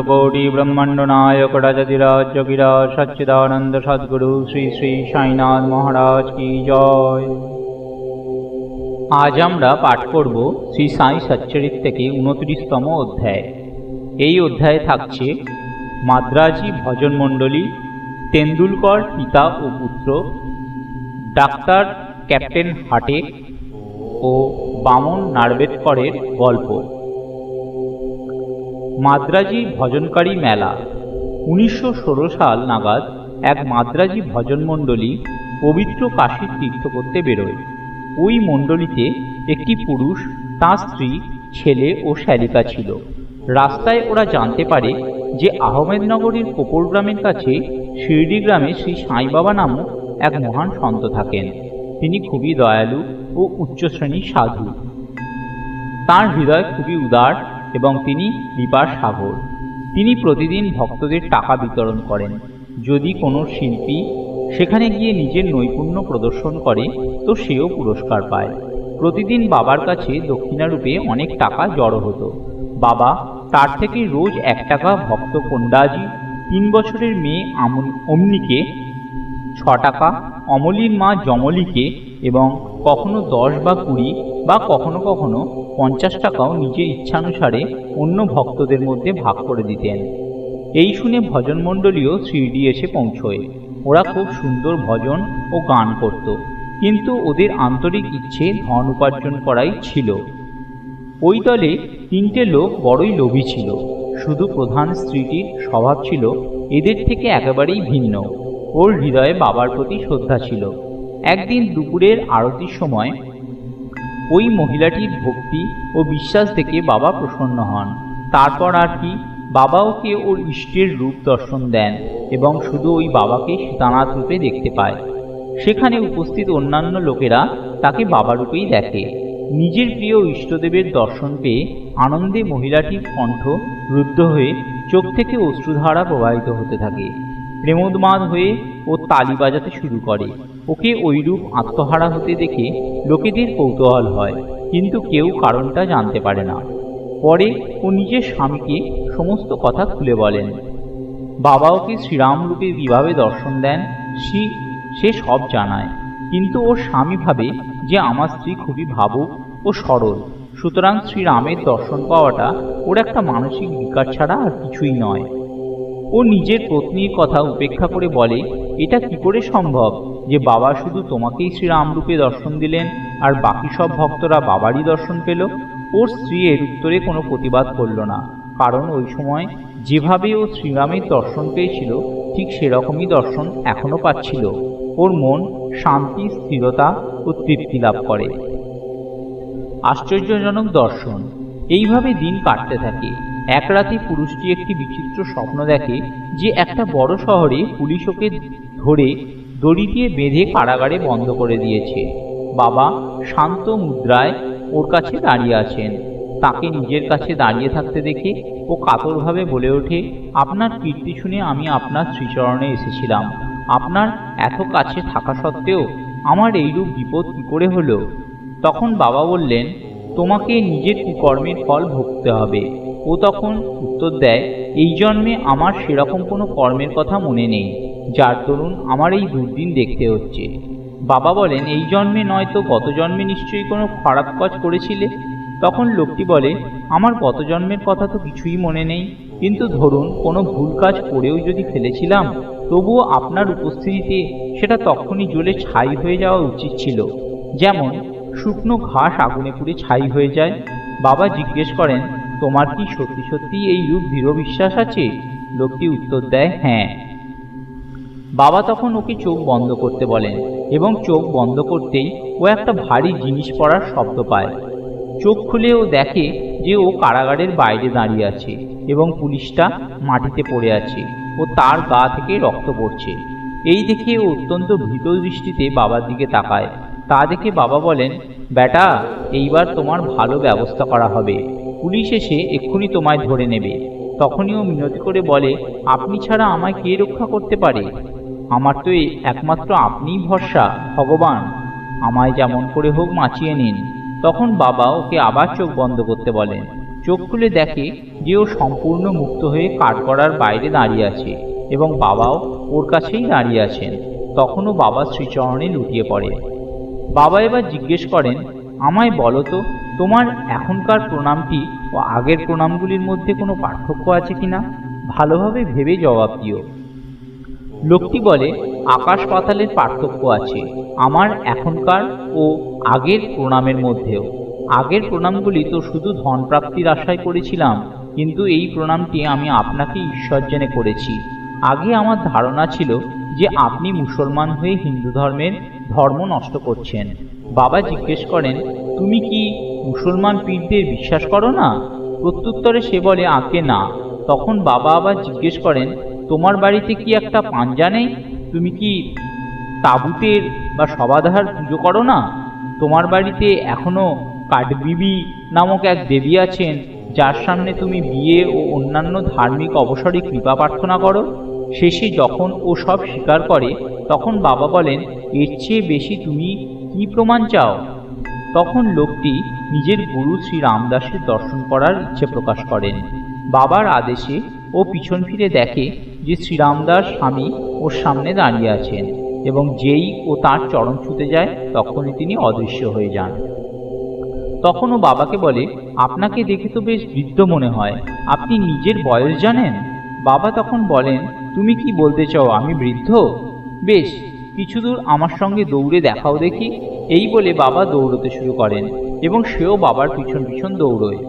কোটি ব্রহ্মাণ্ড নায়ক রাজাধিরাজ যোগীরাজ সচ্চিদানন্দ সদ্গুরু শ্রী শ্রী সাইনাথ মহারাজ কি জয়। আজ আমরা পাঠ করব শ্রী সাই সচ্চরিত থেকে 29তম অধ্যায়। এই অধ্যায়ে থাকছে মাদ্রাজি ভজন মণ্ডলী, তেন্ডুলকর পিতা ও পুত্র, ডাক্তার ক্যাপ্টেন হাটে ও বামন নার্বেদকরের গল্প। মাদ্রাজি ভজনকারী মেলা। 1916 সাল নাগাদ এক মাদ্রাজি ভজন মণ্ডলী পবিত্র কাশীর তীর্থ করতে বেরোয়। ওই মণ্ডলীতে একটি পুরুষ, তাঁর স্ত্রী, ছেলে ও শ্যালিকা ছিল। রাস্তায় ওরা জানতে পারে যে আহমেদনগরের কোপর গ্রামের কাছে শিরডি গ্রামে শ্রী সাই বাবা নামক এক মহান সন্ত থাকেন। তিনি খুবই দয়ালু ও উচ্চ শ্রেণীর সাধু। তাঁর হৃদয় খুবই উদার এবং তিনি কৃপার সাগর। তিনি প্রতিদিন ভক্তদের টাকা বিতরণ করেন। যদি কোনো শিল্পী সেখানে গিয়ে নিজের নৈপুণ্য প্রদর্শন করে তো সেও পুরস্কার পায়। প্রতিদিন বাবার কাছে দক্ষিণারূপে অনেক টাকা জড়ো হতো। বাবা তার থেকে রোজ 1 টাকা, ভক্ত পণ্ডাজি 3 বছরের মেয়ে অমনিকে 6 টাকা, অমলির মা জমলিকে এবং কখনো 10 বা 20 বা কখনো কখনো 50 টাকাও নিজের ইচ্ছানুসারে অন্য ভক্তদের মধ্যে ভাগ করে দিতেন। এই শুনে ভজন মণ্ডলীও শিরডি এসে পৌঁছয়। ওরা খুব সুন্দর ভজন ও গান করত, কিন্তু ওদের আন্তরিক ইচ্ছে ধন উপার্জন করাই ছিল। ওই দলে 3টে লোক বড়ই লোভী ছিল। শুধু প্রধান স্ত্রীটির স্বভাব ছিল এদের থেকে একেবারেই ভিন্ন। ওর হৃদয়ে বাবার প্রতি শ্রদ্ধা ছিল। একদিন দুপুরের আরতির সময় ওই মহিলাটির ভক্তি ও বিশ্বাস দেখে বাবা প্রসন্ন হন। তারপর আর কি, বাবা ওকে ওর ইষ্টের রূপ দর্শন দেন এবং শুধু ওই বাবাকে সীতানাথ রূপে দেখতে পায়। সেখানে উপস্থিত অন্যান্য লোকেরা তাকে বাবা রূপেই দেখে। নিজের প্রিয় ইষ্টদেবের দর্শন পেয়ে আনন্দে মহিলাটির কণ্ঠ রুদ্ধ হয়ে চোখ থেকে অশ্রুধারা প্রবাহিত হতে থাকে। প্রেমোন্মাদ হয়ে ও তালি বাজাতে শুরু করে। ওকে ওইরূপ আত্মহারা হতে দেখে লোকেদের কৌতূহল হয়, কিন্তু কেউ কারণটা জানতে পারে না। পরে ও নিজের স্বামীকে সমস্ত কথা খুলে বলেন। বাবা ওকে শ্রীরাম রূপে কিভাবে দর্শন দেন সে সব জানায়, কিন্তু ওর স্বামী ভাবে যে আমার স্ত্রী খুবই ভাবুক ও সরল, সুতরাং শ্রীরামের দর্শন পাওয়াটা ওর একটা মানসিক বিকার ছাড়া আর কিছুই নয়। ও নিজের পত্নীর কথা উপেক্ষা করে বলে, এটা কি করে সম্ভব যে বাবা শুধু তোমাকেই শ্রীরাম রূপে দর্শন দিলেন আর বাকি সব ভক্তরা বাবারই দর্শন পেল? ওর স্ত্রী এর উত্তরে কোনো প্রতিবাদ করল না, কারণ ওই সময় যেভাবে ও শ্রীরামের দর্শন পেয়েছিল ঠিক সেরকমই দর্শন এখনো পাচ্ছিল। ওর মন শান্তি, স্থিরতা ও তৃপ্তি লাভ করে। আশ্চর্যজনক দর্শন। এইভাবে দিন কাটতে থাকে। এক রাতে পুরুষটি একটি বিচিত্র স্বপ্ন দেখে যে একটা বড় শহরে পুলিশ ওকে ধরে দড়ি দিয়ে বেঁধে কারাগারে বন্ধ করে দিয়েছে। বাবা শান্ত মুদ্রায় ওর কাছে দাঁড়িয়ে আছেন। তাকে নিজের কাছে দাঁড়িয়ে থাকতে দেখে ও কাতরভাবে বলে ওঠে, আপনার কীর্তি শুনে আমি আপনার শ্রীচরণে এসেছিলাম। আপনার এত কাছে থাকা সত্ত্বেও আমার এইরূপ বিপদ কী করে হলো? তখন বাবা বললেন, তোমাকে নিজের কুকর্মের ফল ভুগতে হবে। ও তখন উত্তর দেয়, এই জন্মে আমার সেরকম কোনো কর্মের কথা মনে নেই, যার দরুন আমার এই দুর্দিন দেখতে হচ্ছে। বাবা বলেন, এই জন্মে নয় তো গত জন্মে নিশ্চয়ই কোনো খারাপ কাজ করেছিলে। তখন লোকটি বলে, আমার গত জন্মের কথা তো কিছুই মনে নেই, কিন্তু ধরুন কোনো ভুল কাজ করেও যদি ফেলেছিলাম, তবুও আপনার উপস্থিতিতে সেটা তখনই জ্বলে ছাই হয়ে যাওয়া উচিত ছিল, যেমন শুকনো ঘাস আগুনে পুড়ে ছাই হয়ে যায়। বাবা জিজ্ঞেস করেন, তোমার কি সত্যি সত্যি এই রূপ দৃঢ় বিশ্বাস আছে? লোকটি উত্তর দেয়, হ্যাঁ। বাবা তখন ওকে চোখ বন্ধ করতে বলেন এবং চোখ বন্ধ করতেই ও একটা ভারী জিনিস পড়ার শব্দ পায়। চোখ খুলে ও দেখে যে ও কারাগারের বাইরে দাঁড়িয়ে আছে এবং পুলিশটা মাটিতে পড়ে আছে ও তার গা থেকে রক্ত পড়ছে। এই দেখে ও অত্যন্ত ভীত দৃষ্টিতে বাবার দিকে তাকায়। তা দেখে বাবা বলেন, বেটা, এইবার তোমার ভালো ব্যবস্থা করা হবে। পুলিশ এসে এক্ষুনি তোমায় ধরে নেবে। তখনই ও মিনতি করে বলে, আপনি ছাড়া আমায় কে রক্ষা করতে পারে? আমার তো একমাত্র আপনিই ভরসা, ভগবান। আমায় যেমন করে হোক বাঁচিয়ে নিন। তখন বাবা ওকে আবার চোখ বন্ধ করতে বলেন। চোখ খুলে দেখে যে ও সম্পূর্ণ মুক্ত হয়ে কাঠগড়ার বাইরে দাঁড়িয়ে আছে এবং বাবাও ওর কাছেই দাঁড়িয়ে আছেন। তখনও বাবা শ্রীচরণে লুটিয়ে পড়ে। বাবা এবার জিজ্ঞেস করেন, আমায় বলো তো, তোমার এখনকার প্রণামটি ও আগের প্রণামগুলির মধ্যে কোনো পার্থক্য আছে কিনা? ভালোভাবে ভেবে জবাব দিও। লোকটি বলে, আকাশ পাতালের পার্থক্য আছে আমার এখনকার ও আগের প্রণামের মধ্যেও। আগের প্রণামগুলি তো শুধু ধন প্রাপ্তির আশায় করেছিলাম, কিন্তু এই প্রণামটি আমি আপনাকে ঈশ্বর জেনে করেছি। আগে আমার ধারণা ছিল যে আপনি মুসলমান হয়ে হিন্দু ধর্মের ধর্ম নষ্ট করছেন। বাবা জিজ্ঞেস করেন, তুমি কি মুসলমান পীরদের বিশ্বাস করো না? প্রত্যুত্তরে সে বলে, আঁকে না। তখন বাবা আবার জিজ্ঞেস করেন, তোমার বাড়িতে কি একটা পাঞ্জা নেই? তুমি কি তাবুতের বা সবাধার পুজো করো না? তোমার বাড়িতে এখনো কাঠবিবি নামক এক দেবী আছেন, যার সামনে তুমি বিয়ে ও অন্যান্য ধার্মিক অবসরে কৃপা প্রার্থনা করো? শেষে যখন ও সব স্বীকার করে, তখন বাবা বলেন, এর চেয়ে বেশি তুমি কি প্রমাণ চাও? তখন লোকটি নিজের গুরু শ্রী রামদাসের দর্শন করার ইচ্ছে প্রকাশ করেন। বাবার আদেশে ও পিছন ফিরে দেখে যে শ্রীরামদাস স্বামী ওর সামনে দাঁড়িয়ে আছেন, এবং যেই ও তার চরণ ছুঁতে যায় তখনই তিনি অদৃশ্য হয়ে যান। তখন ও বাবাকে বলে, আপনাকে দেখে তো বেশ বৃদ্ধ মনে হয়, আপনি নিজের বয়স জানেন? বাবা তখন বলেন, তুমি কি বলতে চাও আমি বৃদ্ধ? বেশ, কিছু দূর আমার সঙ্গে দৌড়ে দেখাও দেখি। এই বলে বাবা দৌড়তে শুরু করেন এবং সেও বাবার পিছন পিছন দৌড়োয়।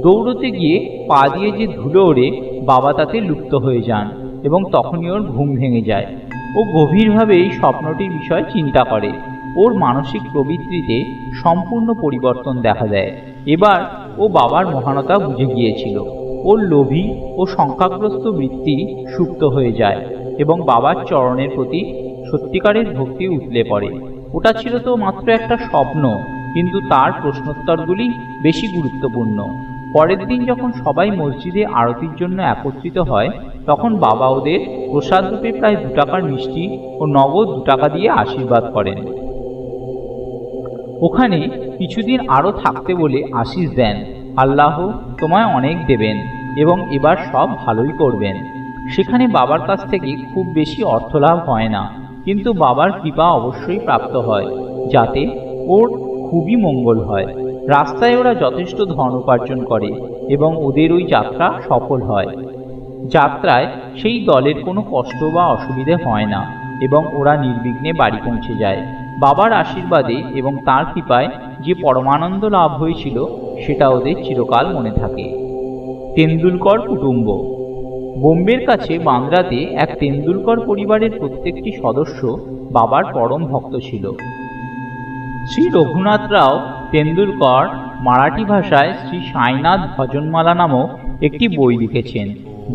দৌড়তে গিয়ে পা দিয়ে যে ধুলো ওড়ে, বাবা তাতে লুপ্ত হয়ে যান এবং তখনই ওর ঘুম ভেঙে যায়। ও গভীরভাবে এই স্বপ্নটির বিষয়ে চিন্তা করে। ওর মানসিক প্রবৃত্তিতে সম্পূর্ণ পরিবর্তন দেখা দেয়। এবার ও বাবার মহানতা বুঝে গিয়েছিল। ওর লোভী ও শঙ্কাগ্রস্ত বৃত্তি সুপ্ত হয়ে যায় এবং বাবার চরণের প্রতি সত্যিকারের ভক্তি উতলে পড়ে। ওটা ছিল তো মাত্র একটা স্বপ্ন, কিন্তু তার প্রশ্নোত্তরগুলি বেশি গুরুত্বপূর্ণ। পরের দিন যখন সবাই মসজিদে আরতির জন্য একত্রিত হয়, তখন বাবা ওদের প্রসাদ রূপে প্রায় 2 টাকার মিষ্টি ও নগদ 2 টাকা দিয়ে আশীর্বাদ করেন। ওখানে কিছুদিন আরও থাকতে বলে আশীষ দেন, আল্লাহ তোমায় অনেক দেবেন এবং এবার সব ভালোই করবেন। সেখানে বাবার কাছ থেকে খুব বেশি অর্থলাভ হয় না, কিন্তু বাবার কৃপা অবশ্যই প্রাপ্ত হয়, যাতে ওর খুবই মঙ্গল হয়। রাস্তায় ওরা যথেষ্ট ধন উপার্জন করে এবং ওদের ওই যাত্রা সফল হয়। যাত্রায় সেই দলের কোনো কষ্ট বা অসুবিধে হয় না এবং ওরা নির্বিঘ্নে বাড়ি পৌঁছে যায়। বাবার আশীর্বাদে এবং তার কৃপায় যে পরমানন্দ লাভ হয়েছিল সেটা ওদের চিরকাল মনে থাকে। তেন্ডুলকর কুটুম্ব। বোম্বের কাছে বান্দ্রাতে এক তেন্ডুলকর পরিবারের প্রত্যেকটি সদস্য বাবার পরম ভক্ত ছিল। শ্রী রঘুনাথ রাও তেন্ডুলকর মারাঠি ভাষায় শ্রী সাইনাথ ভজনমালা নামক একটি বই লিখেছেন,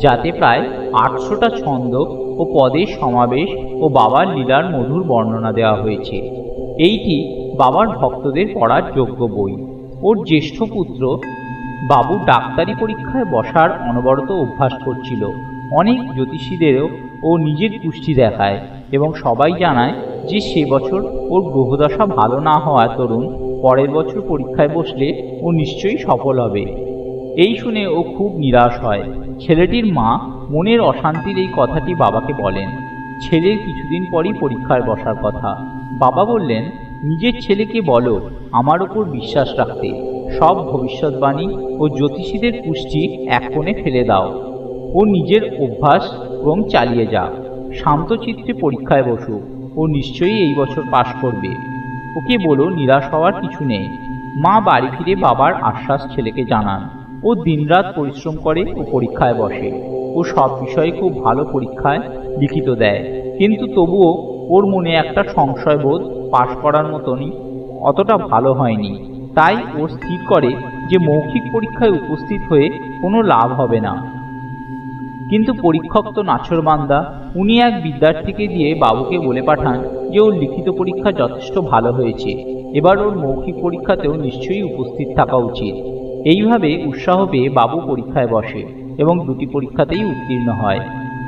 যাতে প্রায় 800টা ছন্দ ও পদের সমাবেশ ও বাবার লীলার মধুর বর্ণনা দেওয়া হয়েছে। এইটি বাবার ভক্তদের পড়ার যোগ্য বই। ওর জ্যেষ্ঠ পুত্র বাবু ডাক্তারি পরীক্ষায় বসার অনবরত অভ্যাস করছিল। অনেক জ্যোতিষীদেরও ও নিজের কুষ্টি দেখায় এবং সবাই জানায় যে সে বছর ওর গ্রহদশা ভালো না হওয়ার দরুন পরের বছর পরীক্ষায় বসলে ও নিশ্চয়ই সফল হবে। এই শুনে ও খুব নিরাশ হয়। ছেলেটির মা মনের অশান্তির এই কথাটি বাবাকে বলেন। ছেলের কিছুদিন পরই পরীক্ষায় বসার কথা। বাবা বললেন, নিজের ছেলেকে বলো আমার উপর বিশ্বাস রাখতে, সব ভবিষ্যৎবাণী ও জ্যোতিষীদের কুষ্টি এক কোণে ফেলে দাও। ও নিজের অভ্যাস ক্রম চালিয়ে যাক, শান্তচিত্তে পরীক্ষায় বসুক, ও নিশ্চয়ই এই বছর পাশ করবে। ওকে বলো নিরাশ হওয়ার কিছু নেই। মা বাড়ি ফিরে বাবার আশ্বাস ছেলেকে জানান। ও দিনরাত পরিশ্রম করে ও পরীক্ষায় বসে। ও সব বিষয়ে খুব ভালো পরীক্ষায় লিখিত দেয়, কিন্তু তবুও ওর মনে একটা সংশয়বোধ পাশ করার মতনই অতটা ভালো হয়নি। তাই ও স্থির করে যে মৌখিক পরীক্ষায় উপস্থিত হয়ে কোনো লাভ হবে না। কিন্তু পরীক্ষক তো নাছোড়বান্দা। উনি এক বিদ্যার্থীকে দিয়ে বাবুকে বলে পাঠান যে ওর লিখিত পরীক্ষা যথেষ্ট ভালো হয়েছে, এবার ওর মৌখিক পরীক্ষাতেও নিশ্চয়ই উপস্থিত থাকা উচিত। এইভাবে উৎসাহ পেয়ে বাবু পরীক্ষায় বসে এবং 2টি পরীক্ষাতেই উত্তীর্ণ হয়।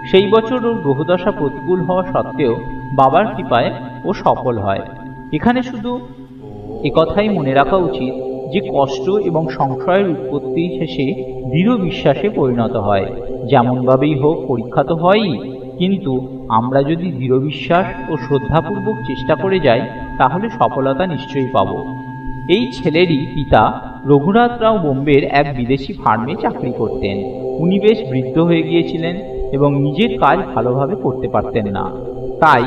সেই বছর ওর গ্রহদশা প্রতিকূল হওয়া সত্ত্বেও বাবার কৃপায় ও সফল হয়। এখানে শুধু একথাই মনে রাখা উচিত যে কষ্ট এবং সংশয়ের উৎপত্তি শেষে দৃঢ় বিশ্বাসে পরিণত হয়। যেমনভাবেই হোক পরীক্ষা তো হয়ই, কিন্তু আমরা যদি দৃঢ় বিশ্বাস ও শ্রদ্ধাপূর্বক চেষ্টা করে যাই তাহলে সফলতা নিশ্চয়ই পাব। এই ছেলেরই পিতা রঘুনাথ রাও বোম্বের এক বিদেশি ফার্মে চাকরি করতেন। উনি বেশ বৃদ্ধ হয়ে গিয়েছিলেন এবং নিজের কাজ ভালোভাবে করতে পারতেন না। তাই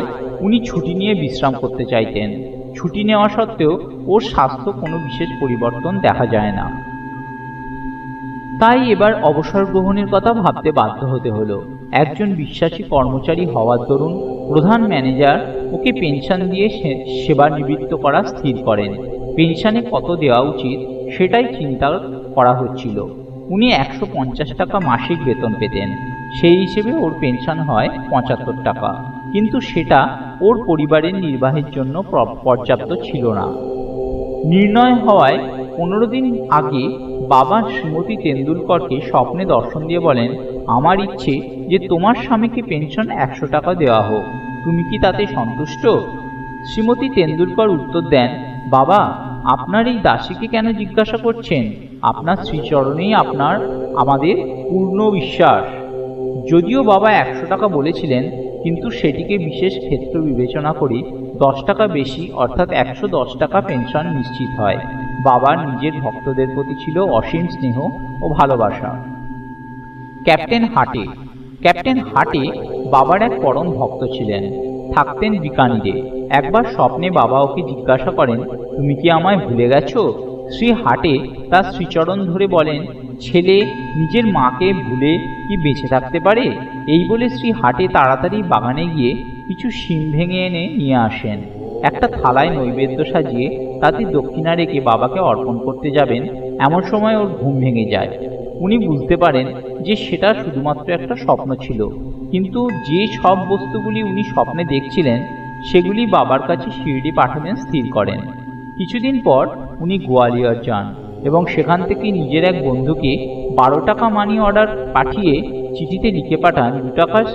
উনি ছুটি নিয়ে বিশ্রাম করতে চাইতেন। ছুটি নেওয়া সত্ত্বেও ওর স্বাস্থ্য কোনো বিশেষ পরিবর্তন দেখা যায় না। তাই এবার অবসর গ্রহণের কথা ভাবতে বাধ্য হতে হলো। একজন বিশ্বাসী কর্মচারী হওয়ার দরুন প্রধান ম্যানেজার ওকে পেনশন দিয়ে সেবানিবৃত্ত করা স্থির করেন। পেনশনে কত দেওয়া উচিত সেটাই চিন্তা করা হচ্ছিল। উনি 150 টাকা মাসিক বেতন পেতেন। সেই হিসেবে ওর পেনশন হয় 75 টাকা, কিন্তু সেটা ওর পরিবারের নির্বাহের জন্য পর্যাপ্ত ছিল না। নির্ণয় হওয়ায় 15 দিন আগে বাবা শ্রীমতী তেন্ডুলকরকে স্বপ্নে দর্শন দিয়ে বলেন, আমার ইচ্ছে যে তোমার স্বামীকে পেনশন 100 টাকা দেওয়া হোক, তুমি কি তাতে সন্তুষ্ট? শ্রীমতী তেন্ডুলকর উত্তর দেন, বাবা, আপনার এই দাসীকে কেন জিজ্ঞাসা করছেন? আপনার শ্রীচরণেই আমাদের পূর্ণ বিশ্বাস। যদিও বাবা 100 টাকা বলেছিলেন, কিন্তু সেটিকে বিশেষ ক্ষেত্র বিবেচনা করে 10 টাকা বেশি অর্থাৎ 110 টাকা পেনশন নিশ্চিত হয়। বাবার নিজের ভক্তদের প্রতি ছিল অসীম স্নেহ ও ভালোবাসা। ক্যাপ্টেন হাটে বাবার এক পরম ভক্ত ছিলেন, থাকতেন বিকানিরে। একবার স্বপ্নে বাবা ওকে জিজ্ঞাসা করেন, তুমি কি আমায় ভুলে গেছো? শ্রী হাটে তার শ্রীচরণ ধরে বলেন, ছেলে নিজের মাকে ভুলে কি বেঁচে থাকতে পারে? এই বলে শ্রী হাটে তাড়াতাড়ি বাগানে গিয়ে কিছু শিম ভেঙে এনে নিয়ে আসেন। একটা থালায় নৈবেদ্য সাজিয়ে তাতে দক্ষিণা রেখে বাবাকে অর্পণ করতে যাবেন, এমন সময় ওর ঘুম ভেঙে যায়। উনি বুঝতে পারেন যে সেটা শুধুমাত্র একটা স্বপ্ন ছিল, কিন্তু যে সব বস্তুগুলি উনি স্বপ্নে দেখছিলেন সেগুলি বাবার কাছে শিরডি পাঠাবেন স্থির করেন। কিছুদিন পর উনি গোয়ালিয়র যান এবং সেখান থেকে নিজের এক বন্ধুকে 12 টাকা মানি অর্ডার পাঠিয়ে চিঠিতে লিখে পাঠান 2 টাকার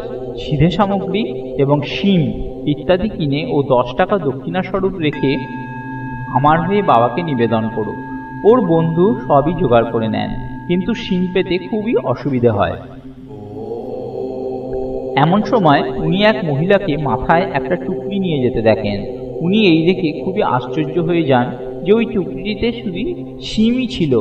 সিধে সামগ্রী এবং শিম ইত্যাদি কিনে ও 10 টাকা দক্ষিণা স্বরূপ রেখে আমার হয়ে বাবাকে নিবেদন করো। ওর বন্ধু সবই জোগাড় করে নেন, কিন্তু শিম পেতে খুবই অসুবিধে হয়। এমন সময় উনি এক মহিলাকে মাথায় একটা টুকরি নিয়ে যেতে দেখেন। উনি এই দেখে খুবই আশ্চর্য হয়ে যান যে ওই টুকরিতে শুধু শিমই ছিল।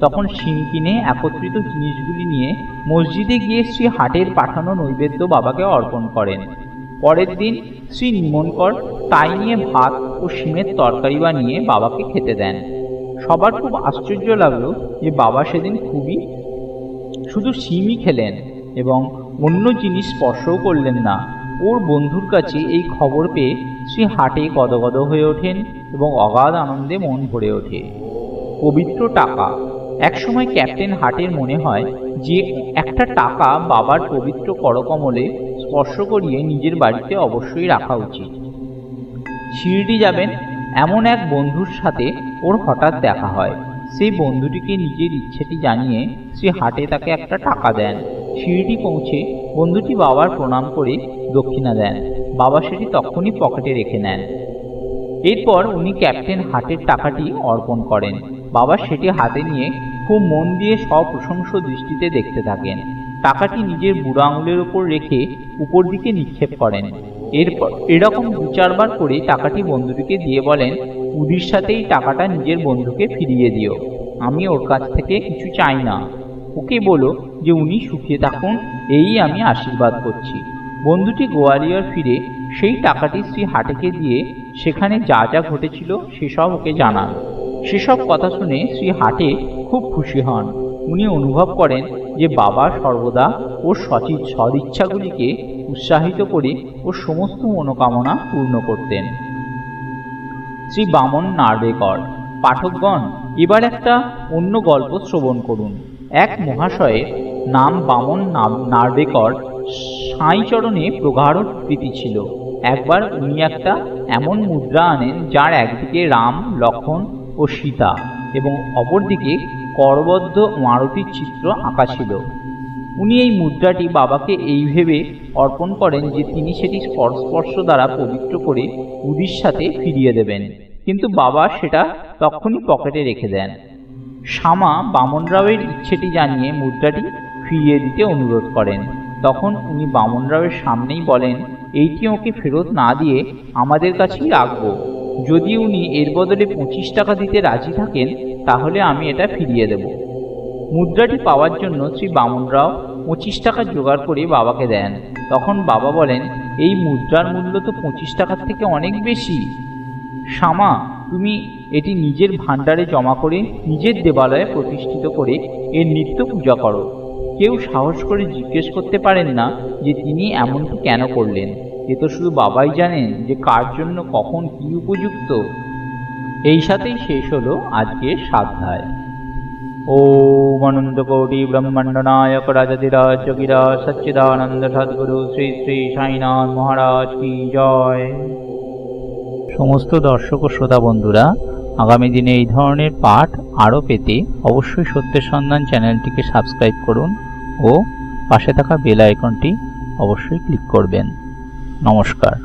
তখন শিম কিনে একত্রিত জিনিসগুলি নিয়ে মসজিদে গিয়ে শ্রী হাটের পাঠানো নৈবেদ্য বাবাকে অর্পণ করেন। পরের দিন শ্রী নিমনকর তাই নিয়ে ভাত ও শিমের তরকারি বানিয়ে বাবাকে খেতে দেন। সবার খুব আশ্চর্য লাগলো যে বাবা সেদিন শুধু শিমই খেলেন এবং অন্য জিনিস স্পর্শও করলেন না। ওর বন্ধুর কাছে এই খবর পেয়ে শ্রী হাটে গদগদ হয়ে ওঠেন এবং অগাধ আনন্দে মন ভরে ওঠে। পবিত্র টাকা। একসময় ক্যাপ্টেন হাটের মনে হয় যে একটা টাকা বাবার পবিত্র করকমলে স্পর্শ করিয়ে নিজের বাড়িতে অবশ্যই রাখা উচিত। শিরডি যাবেন এমন এক বন্ধুর সাথে ওর হঠাৎ দেখা হয়। সেই বন্ধুটিকে নিজের ইচ্ছেটি জানিয়ে শ্রী হাটে তাকে একটা টাকা দেন। শিরডি পৌঁছে বন্ধুটি বাবার প্রণাম করে দক্ষিণা দেন। বাবা সেটি তখনই পকেটে রেখে নেন। এরপর উনি ক্যাপ্টেন হাটের টাকাটি অর্পণ করেন। বাবা সেটি হাতে নিয়ে খুব মন দিয়ে সপ্রশংস দৃষ্টিতে দেখতে থাকেন। টাকাটি নিজের বুড়ো আঙুলের ওপর রেখে উপর দিকে নিক্ষেপ করেন। এরপর এরকম 2-4 বার করে টাকাটি বন্ধুটিকে দিয়ে বলেন, উদির সাথেই টাকাটা নিজের বন্ধুকে ফিরিয়ে দিও। আমি ওর কাছ থেকে কিছু চাই না। ওকে বলো যে উনি সুখে থাকুন, এই আমি আশীর্বাদ করছি। বন্ধুটি গোয়ালিয়র ফিরে সেই টাকাটি শ্রী হাটেকে দিয়ে সেখানে যা যা ঘটেছিল সেসব ওকে জানান। সেসব কথা শুনে শ্রী হাটে খুব খুশি হন। উনি অনুভব করেন যে বাবা সর্বদা ওর সদিচ্ছাগুলিকে উৎসাহিত করে ওর সমস্ত মনোকামনা পূর্ণ করতেন। শ্রী বামন নার্বেকর। পাঠকগণ, এবার একটা অন্য গল্প শ্রবণ করুন। এক মহাশয়ের নাম বামন নার্বেকর সাঁইচরণে প্রগাঢ় প্রীতি ছিল। একবার উনি একটা এমন মুদ্রা আনেন যার একদিকে রাম, লক্ষ্মণ ও সীতা এবং অপরদিকে করবদ্ধ মারুতির চিত্র আঁকা ছিল। উনি এই মুদ্রাটি বাবাকে এই ভেবে অর্পণ করেন যে তিনি সেটি স্পর্শ দ্বারা পবিত্র করে উদির সাথে ফিরিয়ে দেবেন, কিন্তু বাবা সেটা তখনই পকেটে রেখে দেন। শ্যামা বামনরাওয়ের ইচ্ছেটি জানিয়ে মুদ্রাটি ফিরিয়ে দিতে অনুরোধ করেন। তখন উনি বামনরাওয়ের সামনেই বলেন, এইটি ওকে ফেরত না দিয়ে আমাদের কাছেই রাখবো। যদি উনি এর বদলে 25 টাকা দিতে রাজি থাকেন তাহলে আমি এটা ফিরিয়ে দেব। মুদ্রাটি পাওয়ার জন্য শ্রী বামনরাও 25 টাকা জোগাড় করে বাবাকে দেন। তখন বাবা বলেন, এই মুদ্রার মূল্য তো 25 টাকার থেকে অনেক বেশি। শ্যামা, তুমি এটি নিজের ভাণ্ডারে জমা করে নিজের দেবালয়ে প্রতিষ্ঠিত করে এর নিত্য পূজা করো। কেউ সাহস করে জিজ্ঞেস করতে পারেন না যে তিনি এমনটি কেন করলেন। এ তো শুধু বাবাই জানেন যে কার জন্য কখন কি উপযুক্ত। এই সাথেই শেষ হলো আজকের স্বাধ্যায়। ওম অনন্তকোটি ব্রহ্মাণ্ড নায়ক রাজাধিরাজ যোগীরাজ সচ্চিদানন্দ সদ্গুরু শ্রী শ্রী সাইনাথ মহারাজ কি জয়। সমস্ত দর্শক ও শ্রোতা বন্ধুরা, আগামী দিনে এই ধরনের পাঠ আরও পেতে অবশ্যই সত্যের সন্ধান চ্যানেলটিকে সাবস্ক্রাইব করুন ও পাশে থাকা বেল আইকনটি অবশ্যই ক্লিক করবেন। নমস্কার।